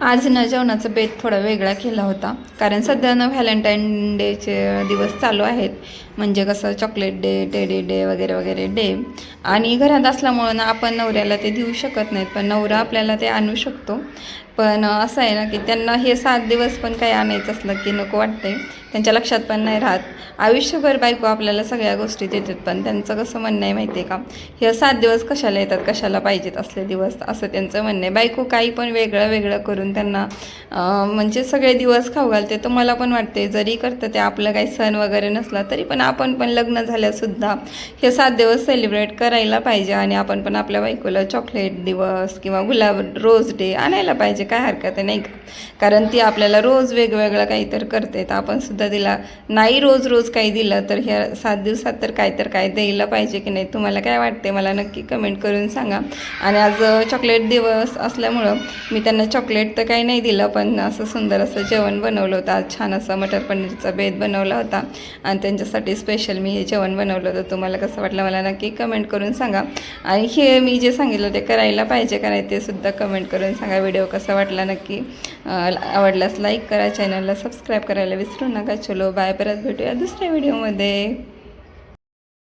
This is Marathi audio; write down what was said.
आज ना जेवणाचा बेत थोडा वेगळा केला होता, कारण सध्या ना व्हॅलेंटाईन डेचे दिवस चालू आहेत. म्हणजे कसं चॉकलेट डे, टेडी डे वगैरे वगैरे डे. आणि घरात असल्यामुळं ना आपण नवऱ्याला ते देऊ शकत नाहीत, पण नवरा आपल्याला ते आणू शकतो. पण असं आहे ना की त्यांना हे 7 दिवस पण काही आणायचं असलं की नको वाटते, त्यांच्या लक्षात पण नाही राहत. आयुष्यभर बायको आपल्याला सगळ्या गोष्टी देतात, पण त्यांचं कसं म्हणणं आहे माहिती आहे का, हे 7 दिवस कशाला येतात, कशाला पाहिजेत असले दिवस, असं त्यांचं म्हणणं आहे. बायको काही पण वेगळं वेगळं करून त्यांना म्हणजे सगळे दिवस खाऊ घालते. तर मला पण वाटते जरी करतं ते आपलं काही सण वगैरे नसला तरी पण आपण पण लग्न झाल्यासुद्धा हे 7 दिवस सेलिब्रेट करायला पाहिजे. आणि आपण पण आपल्या बायकोला चॉकलेट दिवस किंवा गुलाब रोज डे आणायला पाहिजे, काय हरकत आहे नाही का. कारण ती आपल्याला रोज वेगवेगळं काहीतरी करते, तर आपण सुद्धा तिला नाही रोज रोज काही दिलं तर ह्या 7 दिवसात तर काय द्यायला पाहिजे की नाही. तुम्हाला काय वाटते मला नक्की कमेंट करून सांगा. आणि आज चॉकलेट दिवस असल्यामुळं मी त्यांना चॉकलेट तर काही नाही दिलं, पण असं सुंदर असं जेवण बनवलं होतं. आज छान असा मटर पनीरचा बेत बनवला होता आणि त्यांच्यासाठी स्पेशल मी हे जेवण बनवलं होतं. तुम्हाला कसं वाटलं मला नक्की कमेंट करून सांगा. आणि हे मी जे सांगितलं ते करायला पाहिजे का नाही ते सुद्धा कमेंट करून सांगा. व्हिडिओ कसा वाटला नक्की आवडल्यास लाईक करा, चॅनलला सबस्क्राईब करायला विसरू नका. चलो बाय, परत भेटूया दुसऱ्या व्हिडिओमध्ये.